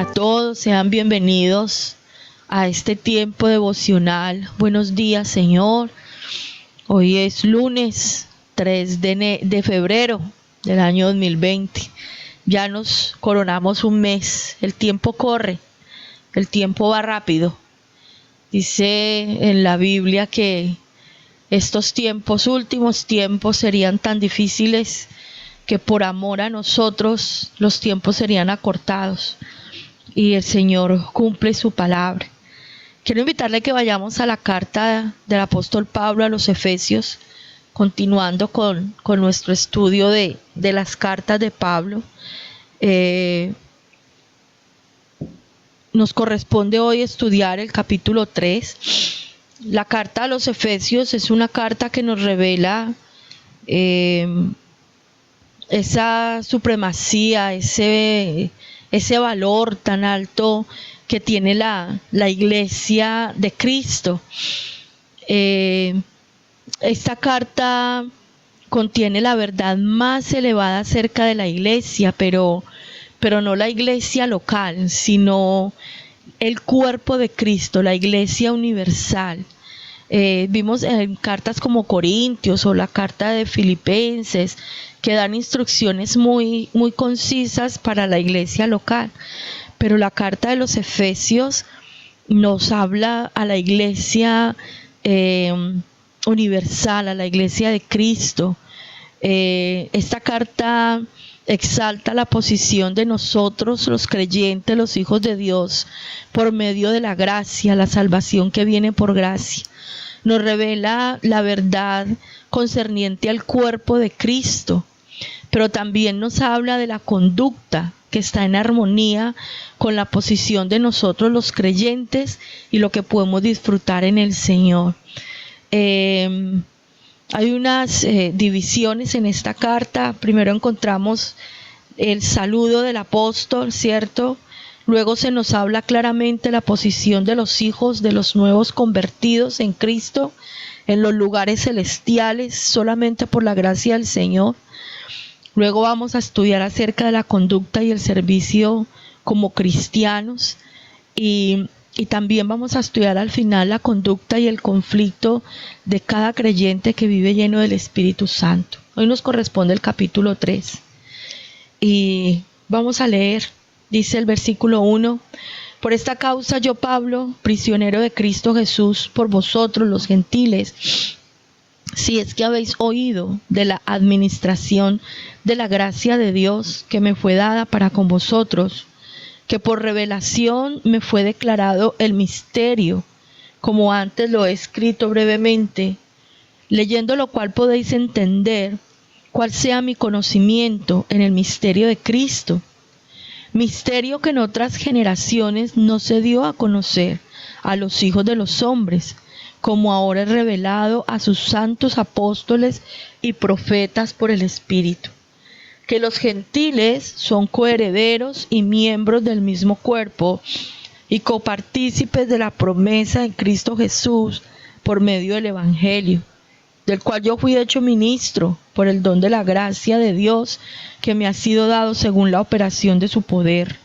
A todos sean bienvenidos a este tiempo devocional. Buenos días, Señor. Hoy es lunes 3 de febrero del año 2020. Ya nos coronamos un mes. El tiempo corre, el tiempo va rápido. Dice en la Biblia que estos últimos tiempos, serían tan difíciles que por amor a nosotros los tiempos serían acortados. Y el Señor cumple su palabra. Quiero invitarle a que vayamos a la carta del apóstol Pablo a los Efesios, continuando con nuestro estudio de las cartas de Pablo. Nos corresponde hoy estudiar el capítulo 3. La carta a los Efesios es una carta que nos revela esa supremacía, ese valor tan alto que tiene la iglesia de Cristo. Esta carta contiene la verdad más elevada acerca de la iglesia, pero no la iglesia local, sino el cuerpo de Cristo, la iglesia universal. Vimos en cartas como Corintios o la carta de Filipenses que dan instrucciones muy concisas para la iglesia local, pero la carta de los Efesios nos habla a la iglesia universal, a la iglesia de Cristo. Esta carta exalta la posición de nosotros, los creyentes, los hijos de Dios, por medio de la gracia, la salvación que viene por gracia. Nos revela la verdad concerniente al cuerpo de Cristo, pero también nos habla de la conducta que está en armonía con la posición de nosotros los creyentes y lo que podemos disfrutar en el Señor. Hay unas divisiones en esta carta. Primero encontramos el saludo del apóstol, ¿cierto? Luego se nos habla claramente la posición de los hijos de los nuevos convertidos en Cristo en los lugares celestiales solamente por la gracia del Señor. Luego vamos a estudiar acerca de la conducta y el servicio como cristianos y también vamos a estudiar al final la conducta y el conflicto de cada creyente que vive lleno del Espíritu Santo. Hoy nos corresponde el capítulo 3 y vamos a leer. Dice el versículo 1: Por esta causa yo, Pablo, prisionero de Cristo Jesús, por vosotros los gentiles, si es que habéis oído de la administración de la gracia de Dios que me fue dada para con vosotros, que por revelación me fue declarado el misterio, como antes lo he escrito brevemente, leyendo lo cual podéis entender cuál sea mi conocimiento en el misterio de Cristo, misterio que en otras generaciones no se dio a conocer a los hijos de los hombres, como ahora es revelado a sus santos apóstoles y profetas por el Espíritu, que los gentiles son coherederos y miembros del mismo cuerpo y copartícipes de la promesa en Cristo Jesús por medio del Evangelio, del cual yo fui hecho ministro por el don de la gracia de Dios que me ha sido dado según la operación de su poder.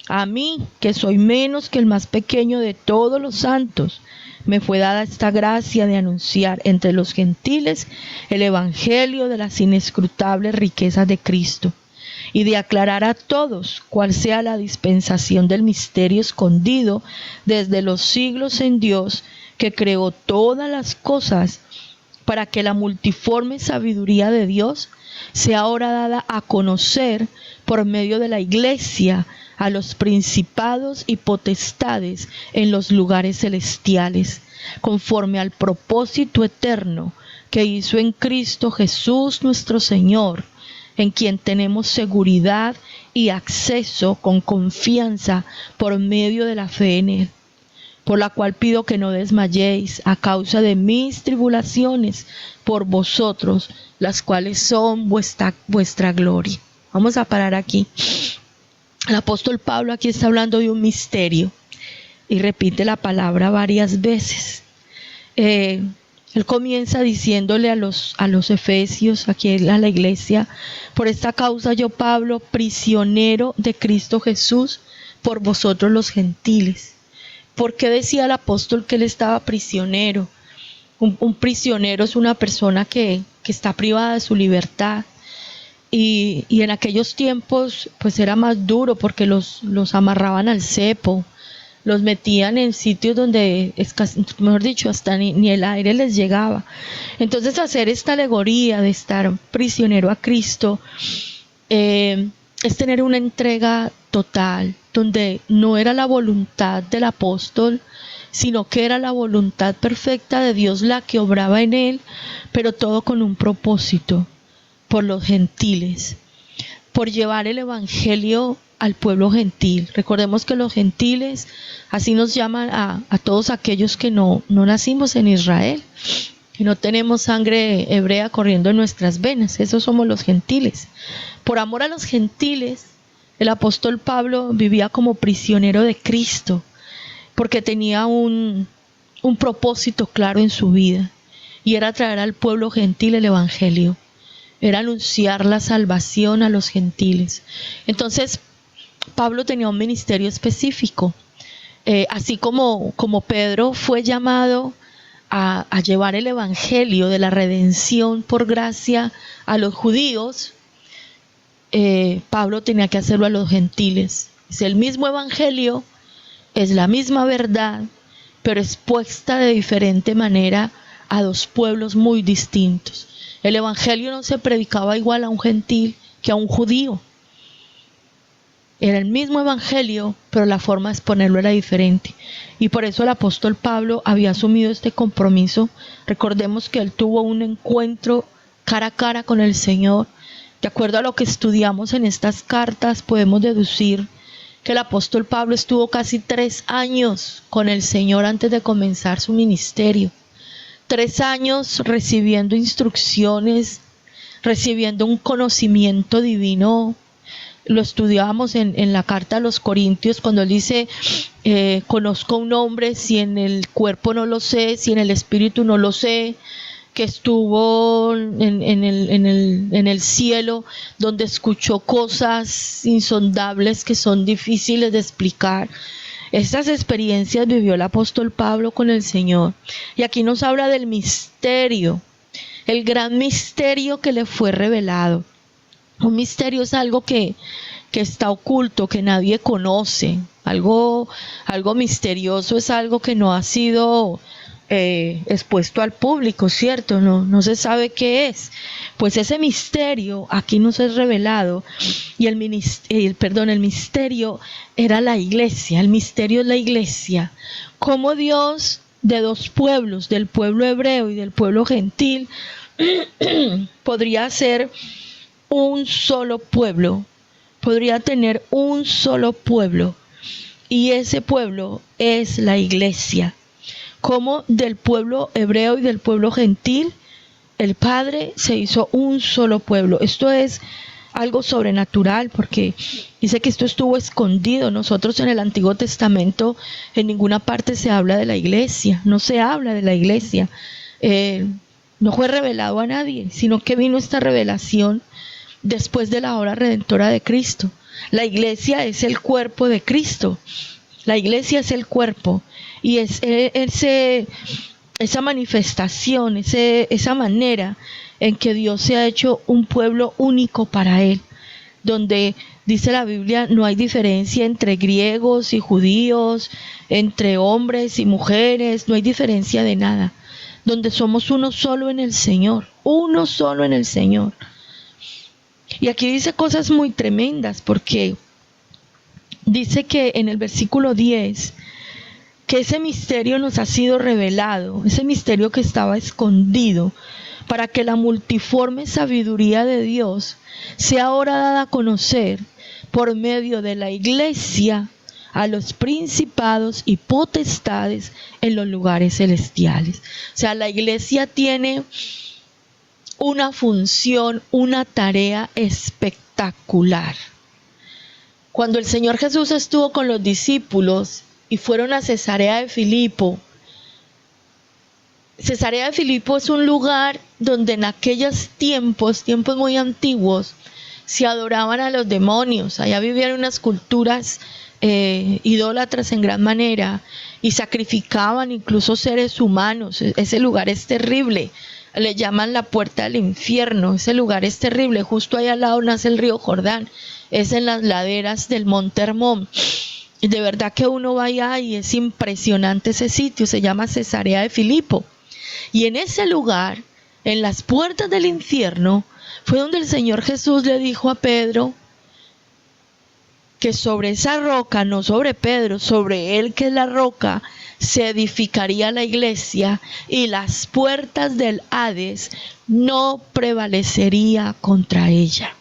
A mí, que soy menos que el más pequeño de todos los santos, me fue dada esta gracia de anunciar entre los gentiles el evangelio de las inescrutables riquezas de Cristo y de aclarar a todos cuál sea la dispensación del misterio escondido desde los siglos en Dios, que creó todas las cosas, para que la multiforme sabiduría de Dios sea ahora dada a conocer por medio de la Iglesia a los principados y potestades en los lugares celestiales, conforme al propósito eterno que hizo en Cristo Jesús nuestro Señor, en quien tenemos seguridad y acceso con confianza por medio de la fe en Él, por la cual pido que no desmayéis a causa de mis tribulaciones por vosotros, las cuales son vuestra gloria. Vamos a parar aquí. El apóstol Pablo aquí está hablando de un misterio y repite la palabra varias veces. Él comienza diciéndole a los efesios, aquí a la iglesia: por esta causa yo, Pablo, prisionero de Cristo Jesús, por vosotros los gentiles. ¿Por qué decía el apóstol que él estaba prisionero? Un prisionero es una persona que está privada de su libertad. Y en aquellos tiempos pues era más duro porque los amarraban al cepo, los metían en sitios donde, mejor dicho, hasta ni el aire les llegaba. Entonces hacer esta alegoría de estar prisionero a Cristo es tener una entrega total, donde no era la voluntad del apóstol, sino que era la voluntad perfecta de Dios la que obraba en él, pero todo con un propósito, por los gentiles, por llevar el evangelio al pueblo gentil. Recordemos que los gentiles, así nos llaman a todos aquellos que no nacimos en Israel, que no tenemos sangre hebrea corriendo en nuestras venas. Esos somos los gentiles. Por amor a los gentiles, el apóstol Pablo vivía como prisionero de Cristo, porque tenía un propósito claro en su vida, y era traer al pueblo gentil el evangelio, era anunciar la salvación a los gentiles. Entonces Pablo tenía un ministerio específico, así como Pedro fue llamado a llevar el evangelio de la redención por gracia a los judíos, Pablo tenía que hacerlo a los gentiles. Es el mismo evangelio, es la misma verdad, pero expuesta de diferente manera a dos pueblos muy distintos. El evangelio no se predicaba igual a un gentil que a un judío. Era el mismo evangelio, pero la forma de exponerlo era diferente. Y por eso el apóstol Pablo había asumido este compromiso. Recordemos que él tuvo un encuentro cara a cara con el Señor. De acuerdo a lo que estudiamos en estas cartas, podemos deducir que el apóstol Pablo estuvo casi 3 años con el Señor antes de comenzar su ministerio. 3 años recibiendo instrucciones, recibiendo un conocimiento divino. Lo estudiábamos en la carta a los Corintios, cuando él dice, conozco a un hombre, si en el cuerpo no lo sé, si en el espíritu no lo sé, que estuvo en el cielo, donde escuchó cosas insondables que son difíciles de explicar. Estas experiencias vivió el apóstol Pablo con el Señor. Y aquí nos habla del misterio, el gran misterio que le fue revelado. Un misterio es algo que está oculto, que nadie conoce. Algo misterioso es algo que no ha sido expuesto al público, ¿cierto? No se sabe qué es. Pues ese misterio aquí nos es revelado, y el misterio era la iglesia. El misterio es la iglesia. Cómo Dios de dos pueblos, del pueblo hebreo y del pueblo gentil, podría ser un solo pueblo, podría tener un solo pueblo, y ese pueblo es la iglesia. Como del pueblo hebreo y del pueblo gentil, el Padre se hizo un solo pueblo. Esto es algo sobrenatural, porque dice que esto estuvo escondido. Nosotros en el Antiguo Testamento en ninguna parte se habla de la iglesia, no se habla de la iglesia, no fue revelado a nadie, sino que vino esta revelación después de la obra redentora de Cristo. La iglesia es el cuerpo de Cristo. La iglesia es el cuerpo, y es esa manifestación, esa manera en que Dios se ha hecho un pueblo único para Él, donde dice la Biblia, no hay diferencia entre griegos y judíos, entre hombres y mujeres, no hay diferencia de nada, donde somos uno solo en el Señor, uno solo en el Señor. Y aquí dice cosas muy tremendas, porque dice que en el versículo 10, que ese misterio nos ha sido revelado, ese misterio que estaba escondido, para que la multiforme sabiduría de Dios sea ahora dada a conocer por medio de la iglesia a los principados y potestades en los lugares celestiales. O sea, la iglesia tiene una función, una tarea espectacular. Cuando el Señor Jesús estuvo con los discípulos y fueron a Cesarea de Filipo, Cesarea de Filipo es un lugar donde en aquellos tiempos muy antiguos, se adoraban a los demonios. Allá vivían unas culturas idólatras en gran manera y sacrificaban incluso seres humanos. Ese lugar es terrible. Le llaman la puerta del infierno. Ese lugar es terrible. Justo ahí al lado nace el río Jordán. Es en las laderas del Monte Hermón. Y de verdad que uno va allá y es impresionante ese sitio. Se llama Cesarea de Filipo. Y en ese lugar, en las puertas del infierno, fue donde el Señor Jesús le dijo a Pedro que sobre esa roca, no sobre Pedro, sobre él que es la roca, se edificaría la iglesia y las puertas del Hades no prevalecería contra ella.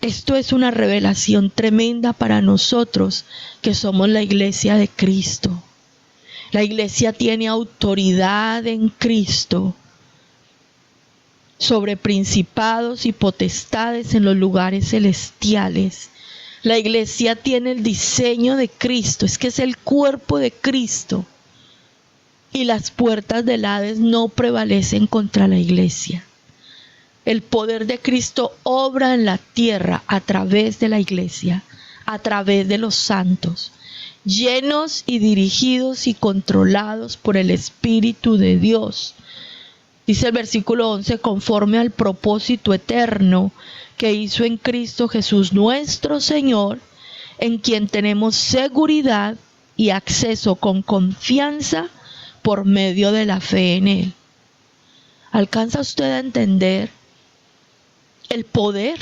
Esto es una revelación tremenda para nosotros que somos la iglesia de Cristo. La iglesia tiene autoridad en Cristo sobre principados y potestades en los lugares celestiales. La iglesia tiene el diseño de Cristo, es que es el cuerpo de Cristo. Y las puertas del Hades no prevalecen contra la iglesia. El poder de Cristo obra en la tierra a través de la iglesia, a través de los santos, llenos y dirigidos y controlados por el Espíritu de Dios. Dice el versículo 11, conforme al propósito eterno que hizo en Cristo Jesús nuestro Señor, en quien tenemos seguridad y acceso con confianza por medio de la fe en Él. ¿Alcanza usted a entender el poder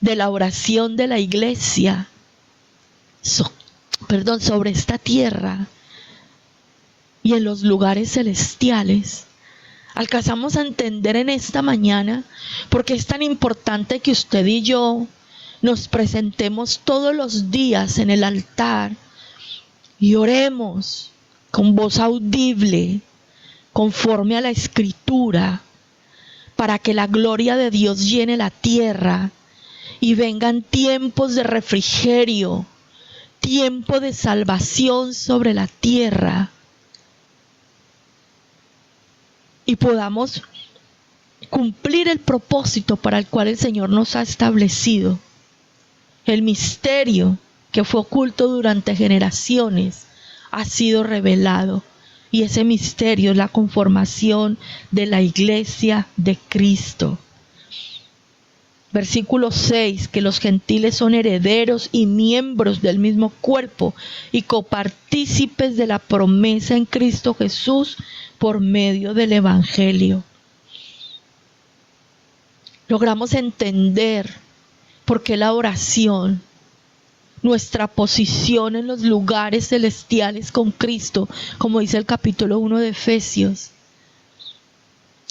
de la oración de la iglesia sobre esta tierra y en los lugares celestiales? Alcanzamos a entender en esta mañana por qué es tan importante que usted y yo nos presentemos todos los días en el altar y oremos con voz audible, conforme a la Escritura, para que la gloria de Dios llene la tierra y vengan tiempos de refrigerio, tiempo de salvación sobre la tierra, y podamos cumplir el propósito para el cual el Señor nos ha establecido. El misterio que fue oculto durante generaciones ha sido revelado, y ese misterio es la conformación de la iglesia de Cristo. Versículo 6, que los gentiles son herederos y miembros del mismo cuerpo y copartícipes de la promesa en Cristo Jesús por medio del Evangelio. Logramos entender por qué la oración, nuestra posición en los lugares celestiales con Cristo, como dice el capítulo 1 de Efesios,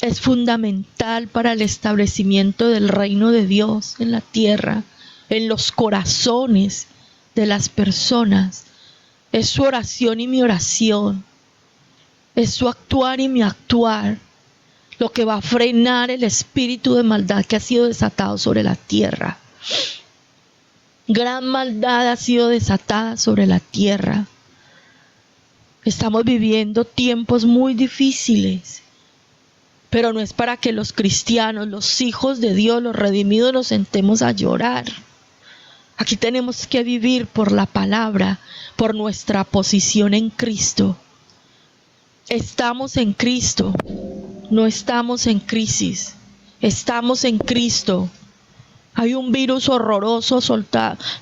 es fundamental para el establecimiento del reino de Dios en la tierra, en los corazones de las personas. Es su oración y mi oración, es su actuar y mi actuar, lo que va a frenar el espíritu de maldad que ha sido desatado sobre la tierra. Gran maldad ha sido desatada sobre la tierra. Estamos viviendo tiempos muy difíciles, pero no es para que los cristianos, los hijos de Dios, los redimidos, nos sentemos a llorar. Aquí tenemos que vivir por la palabra, por nuestra posición en Cristo. Estamos en Cristo, no estamos en crisis, estamos en Cristo. Hay un virus horroroso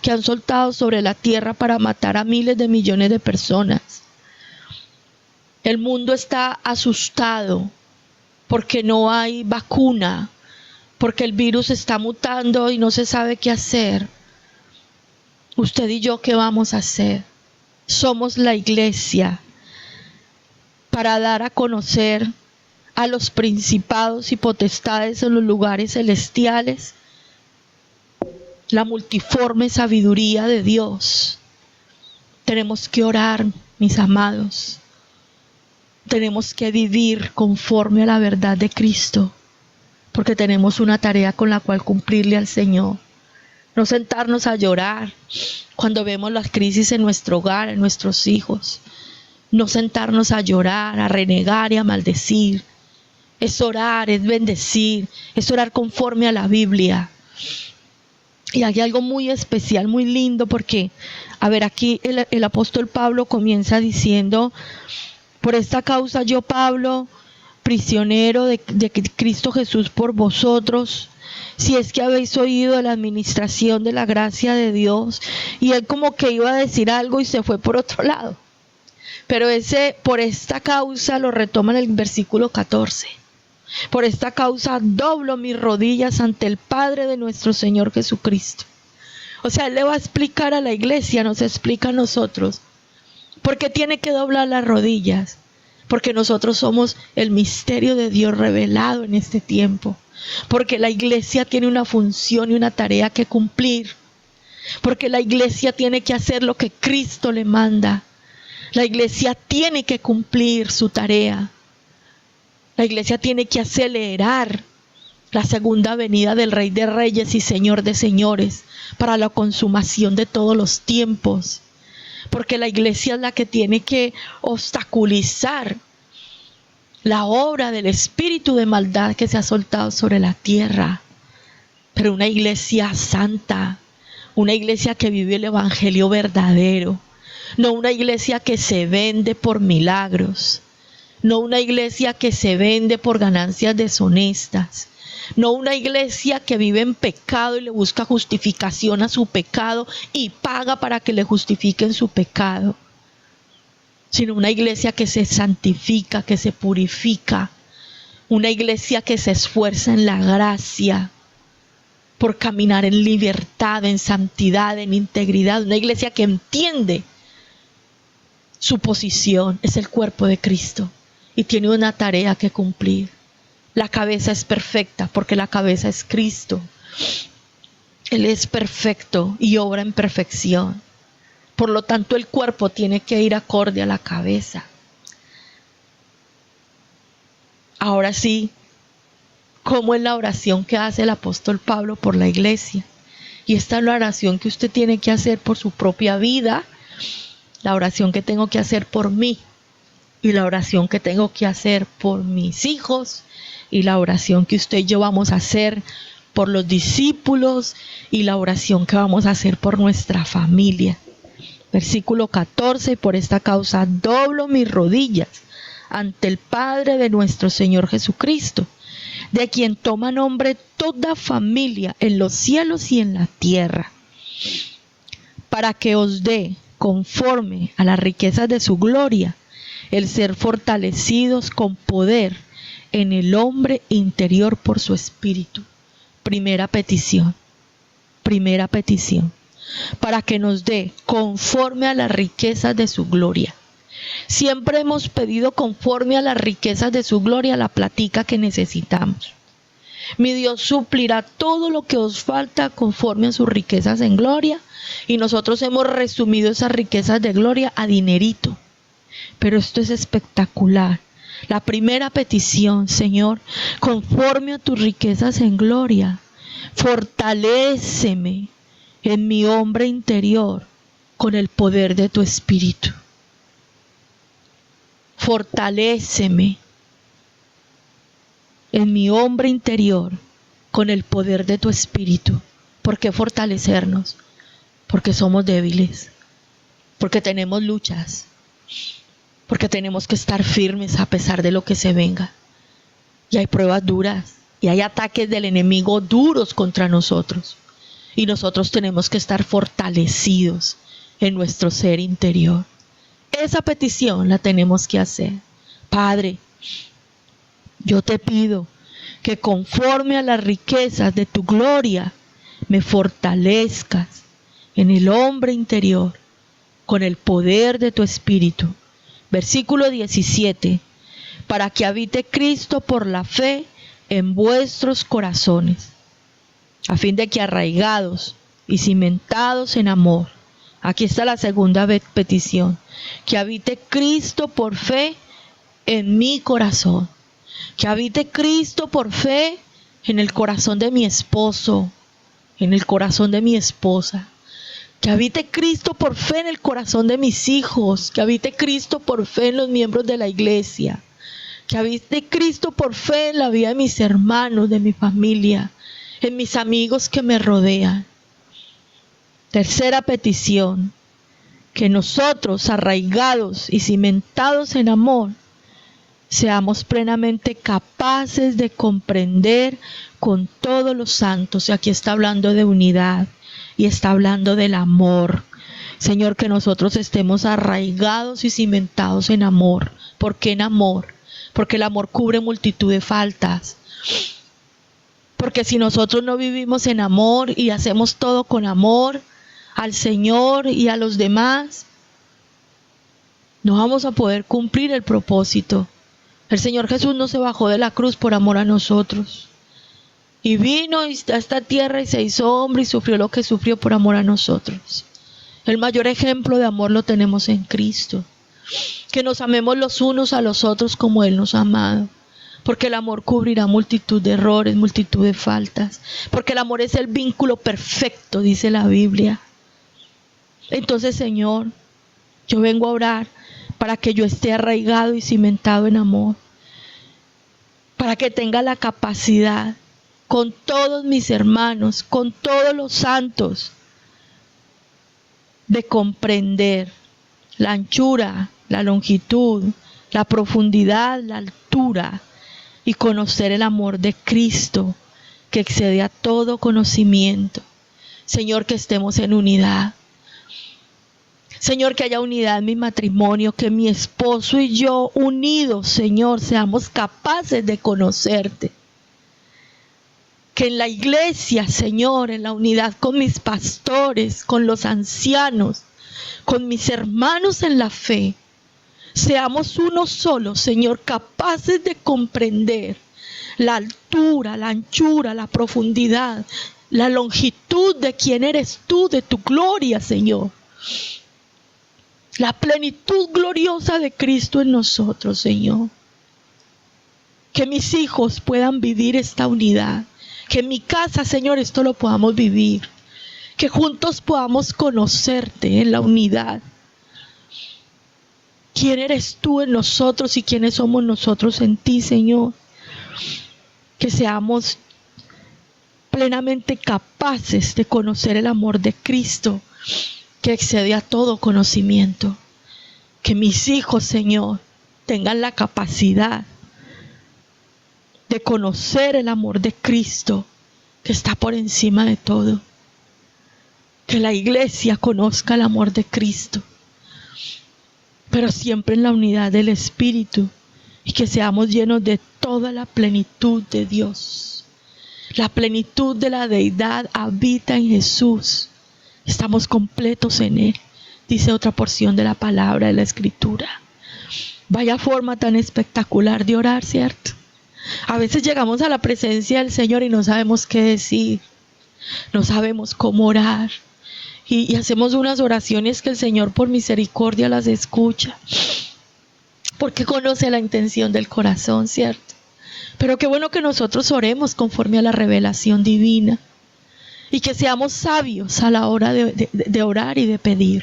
que han soltado sobre la tierra para matar a miles de millones de personas. El mundo está asustado porque no hay vacuna, porque el virus está mutando y no se sabe qué hacer. Usted y yo, ¿qué vamos a hacer? Somos la iglesia para dar a conocer a los principados y potestades en los lugares celestiales la multiforme sabiduría de Dios. Tenemos que orar, mis amados. Tenemos que vivir conforme a la verdad de Cristo, porque tenemos una tarea con la cual cumplirle al Señor. No sentarnos a llorar cuando vemos las crisis en nuestro hogar, en nuestros hijos. No sentarnos a llorar, a renegar y a maldecir. Es orar, es bendecir, es orar conforme a la Biblia. Y hay algo muy especial, muy lindo, porque, a ver, aquí el apóstol Pablo comienza diciendo: por esta causa yo, Pablo, prisionero de Cristo Jesús por vosotros, si es que habéis oído de la administración de la gracia de Dios. Y él como que iba a decir algo y se fue por otro lado. Pero ese por esta causa lo retoma en el versículo 14. Por esta causa doblo mis rodillas ante el Padre de nuestro Señor Jesucristo. O sea, él le va a explicar a la iglesia, nos explica a nosotros. ¿Por qué tiene que doblar las rodillas? Porque nosotros somos el misterio de Dios revelado en este tiempo. Porque la iglesia tiene una función y una tarea que cumplir. Porque la iglesia tiene que hacer lo que Cristo le manda. La iglesia tiene que cumplir su tarea. La iglesia tiene que acelerar la segunda venida del Rey de Reyes y Señor de Señores para la consumación de todos los tiempos. Porque la iglesia es la que tiene que obstaculizar la obra del espíritu de maldad que se ha soltado sobre la tierra. Pero una iglesia santa, una iglesia que vive el evangelio verdadero, no una iglesia que se vende por milagros, no una iglesia que se vende por ganancias deshonestas, no una iglesia que vive en pecado y le busca justificación a su pecado y paga para que le justifiquen su pecado, sino una iglesia que se santifica, que se purifica, una iglesia que se esfuerza en la gracia por caminar en libertad, en santidad, en integridad, una iglesia que entiende su posición, es el cuerpo de Cristo y tiene una tarea que cumplir. La cabeza es perfecta porque la cabeza es Cristo. Él es perfecto y obra en perfección. Por lo tanto, el cuerpo tiene que ir acorde a la cabeza. Ahora sí, ¿cómo es la oración que hace el apóstol Pablo por la iglesia? Y esta es la oración que usted tiene que hacer por su propia vida, la oración que tengo que hacer por mí, y la oración que tengo que hacer por mis hijos, y la oración que usted y yo vamos a hacer por los discípulos, y la oración que vamos a hacer por nuestra familia. Versículo 14, por esta causa doblo mis rodillas ante el Padre de nuestro Señor Jesucristo, de quien toma nombre toda familia en los cielos y en la tierra, para que os dé, conforme a las riquezas de su gloria, el ser fortalecidos con poder en el hombre interior por su espíritu. Primera petición. Para que nos dé conforme a las riquezas de su gloria. Siempre hemos pedido conforme a las riquezas de su gloria la platica que necesitamos. Mi Dios suplirá todo lo que os falta conforme a sus riquezas en gloria, y nosotros hemos resumido esas riquezas de gloria a dinerito. Pero esto es espectacular. La primera petición: Señor, conforme a tus riquezas en gloria, fortaléceme en mi hombre interior con el poder de tu espíritu. Fortaléceme en mi hombre interior con el poder de tu espíritu. ¿Por qué fortalecernos? Porque somos débiles, porque tenemos luchas, porque tenemos que estar firmes a pesar de lo que se venga. Y hay pruebas duras, y hay ataques del enemigo duros contra nosotros. Y nosotros tenemos que estar fortalecidos en nuestro ser interior. Esa petición la tenemos que hacer. Padre, yo te pido que conforme a las riquezas de tu gloria, me fortalezcas en el hombre interior con el poder de tu espíritu. Versículo 17. Para que habite Cristo por la fe en vuestros corazones, a fin de que arraigados y cimentados en amor. Aquí está la segunda petición. Que habite Cristo por fe en mi corazón. Que habite Cristo por fe en el corazón de mi esposo, en el corazón de mi esposa. Que habite Cristo por fe en el corazón de mis hijos. Que habite Cristo por fe en los miembros de la iglesia. Que habite Cristo por fe en la vida de mis hermanos, de mi familia, en mis amigos que me rodean. Tercera petición, que nosotros, arraigados y cimentados en amor, seamos plenamente capaces de comprender con todos los santos. Y aquí está hablando de unidad y está hablando del amor. Señor, que nosotros estemos arraigados y cimentados en amor. ¿Por qué en amor? Porque el amor cubre multitud de faltas. Porque si nosotros no vivimos en amor y hacemos todo con amor al Señor y a los demás, no vamos a poder cumplir el propósito. El Señor Jesús no se bajó de la cruz por amor a nosotros. Y vino a esta tierra y se hizo hombre y sufrió lo que sufrió por amor a nosotros. El mayor ejemplo de amor lo tenemos en Cristo. Que nos amemos los unos a los otros como Él nos ha amado. Porque el amor cubrirá multitud de errores, multitud de faltas. Porque el amor es el vínculo perfecto, dice la Biblia. Entonces, Señor, yo vengo a orar para que yo esté arraigado y cimentado en amor. Para que tenga la capacidad con todos mis hermanos, con todos los santos, de comprender la anchura, la longitud, la profundidad, la altura, y conocer el amor de Cristo que excede a todo conocimiento. Señor, que estemos en unidad. Señor, que haya unidad en mi matrimonio, que mi esposo y yo unidos, Señor, seamos capaces de conocerte. Que en la iglesia, Señor, en la unidad con mis pastores, con los ancianos, con mis hermanos en la fe, seamos uno solo, Señor, capaces de comprender la altura, la anchura, la profundidad, la longitud de quién eres tú, de tu gloria, Señor. La plenitud gloriosa de Cristo en nosotros, Señor. Que mis hijos puedan vivir esta unidad. Que en mi casa, Señor, esto lo podamos vivir. Que juntos podamos conocerte en la unidad. ¿Quién eres tú en nosotros y quiénes somos nosotros en ti, Señor? Que seamos plenamente capaces de conocer el amor de Cristo, que excede a todo conocimiento. Que mis hijos, Señor, tengan la capacidad de conocer el amor de Cristo, que está por encima de todo. Que la iglesia conozca el amor de Cristo, pero siempre en la unidad del Espíritu, y que seamos llenos de toda la plenitud de Dios. La plenitud de la deidad habita en Jesús. Estamos completos en Él, dice otra porción de la palabra de la Escritura. Vaya forma tan espectacular de orar, ¿cierto? A veces llegamos a la presencia del Señor y no sabemos qué decir, no sabemos cómo orar. Y hacemos unas oraciones que el Señor por misericordia las escucha, porque conoce la intención del corazón, ¿cierto? Pero qué bueno que nosotros oremos conforme a la revelación divina y que seamos sabios a la hora de orar y de pedir.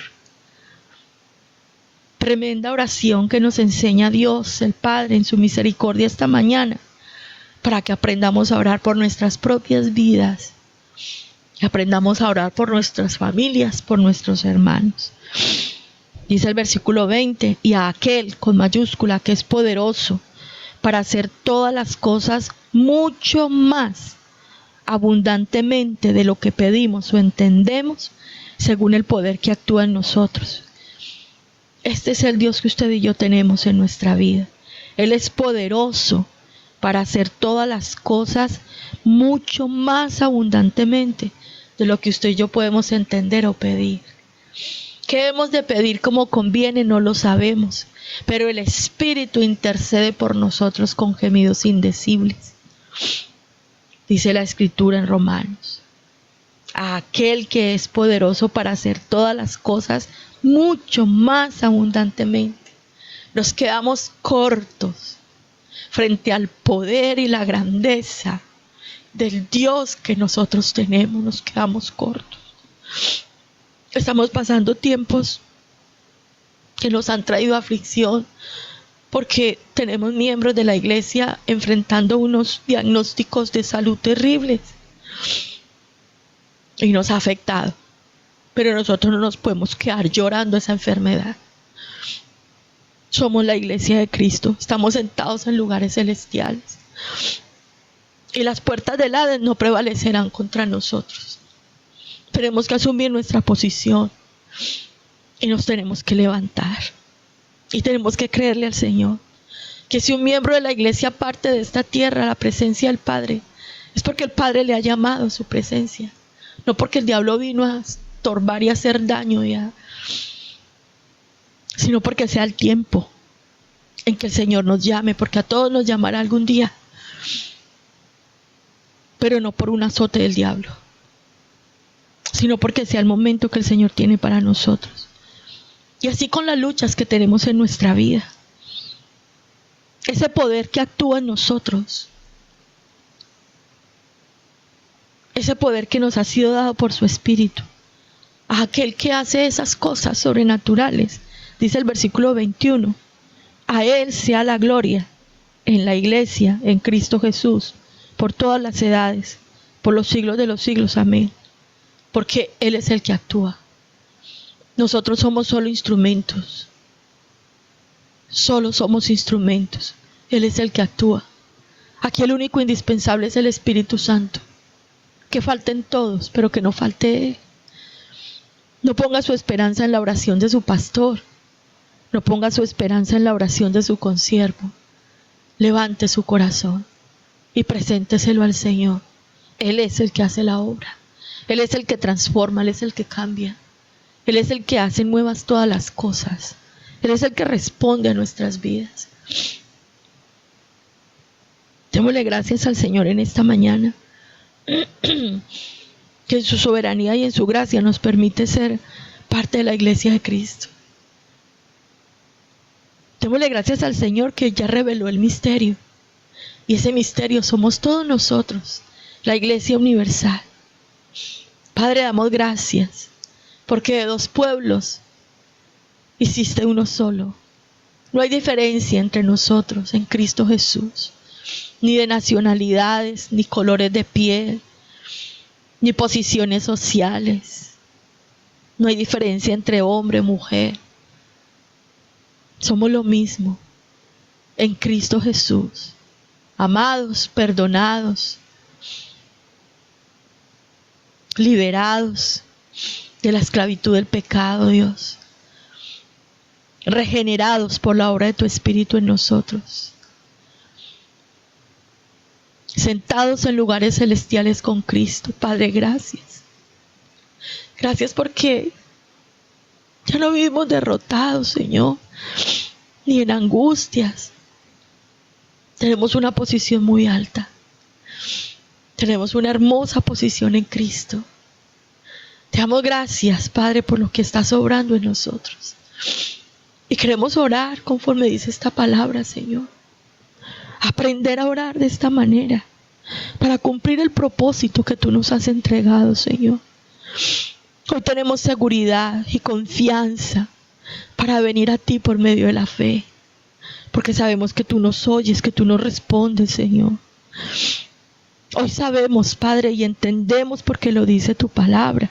Tremenda oración que nos enseña Dios, el Padre, en su misericordia esta mañana, para que aprendamos a orar por nuestras propias vidas. Y aprendamos a orar por nuestras familias, por nuestros hermanos. Dice el versículo 20, y a aquel con mayúscula que es poderoso para hacer todas las cosas mucho más abundantemente de lo que pedimos o entendemos, según el poder que actúa en nosotros. Este es el Dios que usted y yo tenemos en nuestra vida. Él es poderoso para hacer todas las cosas mucho más abundantemente de lo que usted y yo podemos entender o pedir. ¿Qué hemos de pedir como conviene? No lo sabemos, pero el Espíritu intercede por nosotros con gemidos indecibles. Dice la Escritura en Romanos. A aquel que es poderoso para hacer todas las cosas mucho más abundantemente. Nos quedamos cortos frente al poder y la grandeza del Dios que nosotros tenemos, nos quedamos cortos. Estamos pasando tiempos que nos han traído aflicción porque tenemos miembros de la iglesia enfrentando unos diagnósticos de salud terribles y nos ha afectado. Pero nosotros no nos podemos quedar llorando esa enfermedad. Somos la iglesia de Cristo. Estamos sentados en lugares celestiales. Y las puertas del Hades no prevalecerán contra nosotros. Tenemos que asumir nuestra posición. Y nos tenemos que levantar. Y tenemos que creerle al Señor. Que si un miembro de la iglesia parte de esta tierra a la presencia del Padre, es porque el Padre le ha llamado a su presencia. No porque el diablo vino a estorbar y a hacer daño, sino porque sea el tiempo en que el Señor nos llame, porque a todos nos llamará algún día, pero no por un azote del diablo, sino porque sea el momento que el Señor tiene para nosotros. Y así con las luchas que tenemos en nuestra vida, ese poder que actúa en nosotros, ese poder que nos ha sido dado por su Espíritu, a aquel que hace esas cosas sobrenaturales, dice el versículo 21, a Él sea la gloria en la iglesia, en Cristo Jesús, por todas las edades, por los siglos de los siglos, amén, porque Él es el que actúa. Nosotros somos solo instrumentos, solo somos instrumentos, Él es el que actúa. Aquí el único indispensable es el Espíritu Santo, que falten todos, pero que no falte Él. No ponga su esperanza en la oración de su pastor. No ponga su esperanza en la oración de su consiervo. Levante su corazón y presénteselo al Señor. Él es el que hace la obra. Él es el que transforma, Él es el que cambia. Él es el que hace nuevas todas las cosas. Él es el que responde a nuestras vidas. Démosle gracias al Señor en esta mañana. Que en su soberanía y en su gracia nos permite ser parte de la iglesia de Cristo. Démosle gracias al Señor que ya reveló el misterio. Y ese misterio somos todos nosotros, la iglesia universal. Padre, damos gracias, porque de dos pueblos hiciste uno solo. No hay diferencia entre nosotros en Cristo Jesús, ni de nacionalidades, ni colores de piel, ni posiciones sociales. No hay diferencia entre hombre y mujer. Somos lo mismo en Cristo Jesús, amados, perdonados, liberados de la esclavitud del pecado, Dios, regenerados por la obra de tu Espíritu en nosotros, sentados en lugares celestiales con Cristo. Padre, gracias. Gracias porque ya no vivimos derrotados, Señor, ni en angustias. Tenemos una posición muy alta. Tenemos una hermosa posición en Cristo. Te damos gracias, Padre, por lo que estás obrando en nosotros. Y queremos orar conforme dice esta palabra, Señor. Aprender a orar de esta manera para cumplir el propósito que tú nos has entregado, Señor. Hoy tenemos seguridad y confianza para venir a ti por medio de la fe, porque sabemos que tú nos oyes, que tú nos respondes, Señor. Hoy sabemos, Padre, y entendemos porque lo dice tu palabra,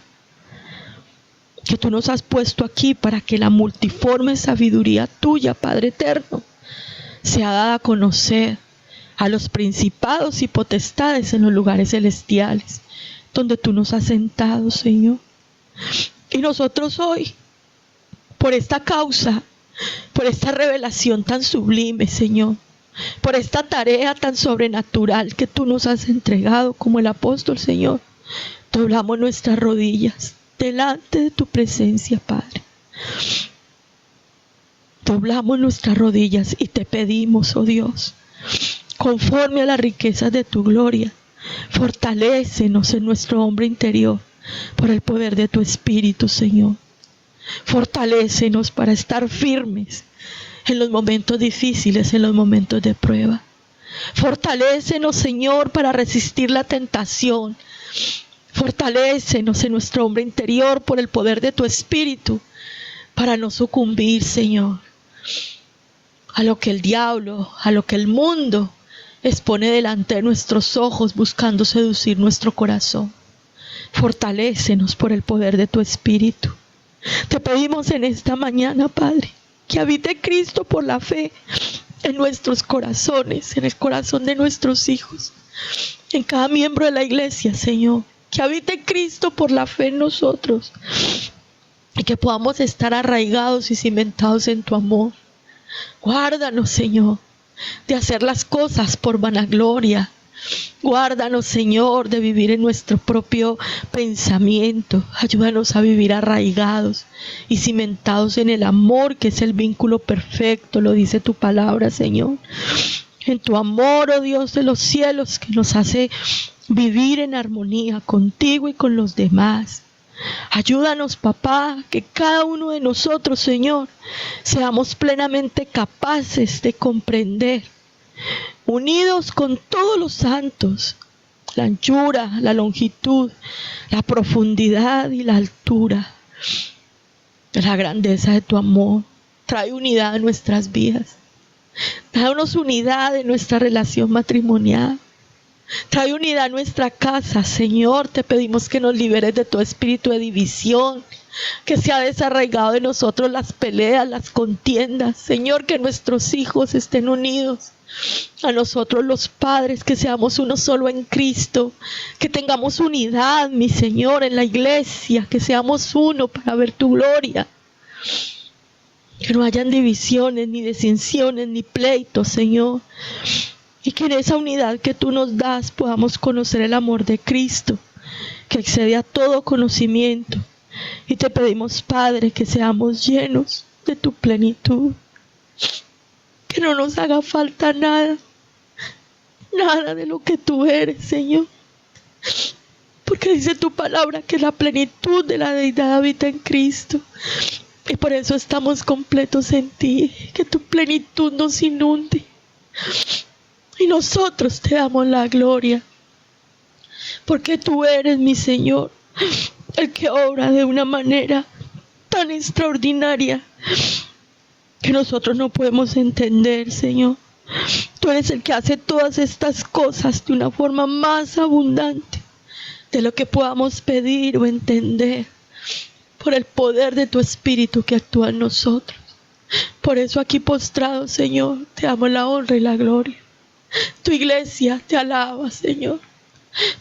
que tú nos has puesto aquí para que la multiforme sabiduría tuya, Padre eterno, sea dada a conocer a los principados y potestades en los lugares celestiales, donde tú nos has sentado, Señor. Y nosotros hoy, por esta causa, por esta revelación tan sublime, Señor, por esta tarea tan sobrenatural que tú nos has entregado como el apóstol, Señor, doblamos nuestras rodillas delante de tu presencia, Padre. Doblamos nuestras rodillas y te pedimos, oh Dios, conforme a las riquezas de tu gloria, fortalécenos en nuestro hombre interior por el poder de tu Espíritu, Señor. Fortalécenos para estar firmes en los momentos difíciles, en los momentos de prueba. Fortalécenos, Señor, para resistir la tentación. Fortalécenos en nuestro hombre interior por el poder de tu Espíritu, para no sucumbir, Señor, a lo que el diablo, a lo que el mundo expone delante de nuestros ojos, buscando seducir nuestro corazón. Fortalécenos por el poder de tu Espíritu. Te pedimos en esta mañana, Padre, que habite Cristo por la fe en nuestros corazones, en el corazón de nuestros hijos, en cada miembro de la iglesia, Señor. Que habite Cristo por la fe en nosotros y que podamos estar arraigados y cimentados en tu amor. Guárdanos, Señor, de hacer las cosas por vanagloria. Guárdanos, Señor, de vivir en nuestro propio pensamiento. Ayúdanos a vivir arraigados y cimentados en el amor, que es el vínculo perfecto, lo dice tu palabra, Señor. En tu amor, oh Dios de los cielos, que nos hace vivir en armonía contigo y con los demás. Ayúdanos, papá, que cada uno de nosotros, Señor, seamos plenamente capaces de comprender, unidos con todos los santos, la anchura, la longitud, la profundidad y la altura, la grandeza de tu amor. Trae unidad a nuestras vidas. Danos unidad en nuestra relación matrimonial. Trae unidad a nuestra casa, Señor. Te pedimos que nos liberes de todo espíritu de división, que se ha desarraigado de nosotros las peleas, las contiendas. Señor, que nuestros hijos estén unidos a nosotros los padres, que seamos uno solo en Cristo, que tengamos unidad, mi Señor, en la iglesia, que seamos uno para ver tu gloria. Que no hayan divisiones, ni disensiones, ni pleitos, Señor. Y que en esa unidad que tú nos das podamos conocer el amor de Cristo, que excede a todo conocimiento. Y te pedimos, Padre, que seamos llenos de tu plenitud. Que no nos haga falta nada, nada de lo que tú eres, Señor. Porque dice tu palabra que la plenitud de la deidad habita en Cristo. Y por eso estamos completos en ti. Que tu plenitud nos inunde. Y nosotros te damos la gloria, porque tú eres, mi Señor, el que obra de una manera tan extraordinaria que nosotros no podemos entender, Señor. Tú eres el que hace todas estas cosas de una forma más abundante de lo que podamos pedir o entender, por el poder de tu Espíritu que actúa en nosotros. Por eso aquí postrados, Señor, te damos la honra y la gloria. Tu iglesia te alaba, Señor.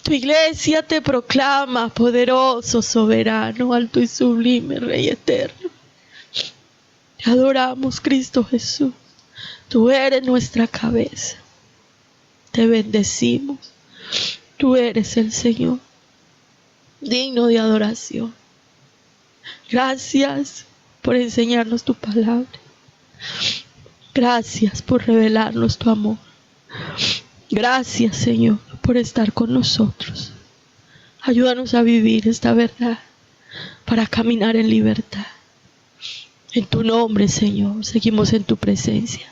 Tu iglesia te proclama poderoso, soberano, alto y sublime, Rey eterno. Te adoramos, Cristo Jesús. Tú eres nuestra cabeza. Te bendecimos. Tú eres el Señor, digno de adoración. Gracias por enseñarnos tu palabra. Gracias por revelarnos tu amor. Gracias, Señor, por estar con nosotros. Ayúdanos a vivir esta verdad para caminar en libertad. En tu nombre, Señor, seguimos en tu presencia.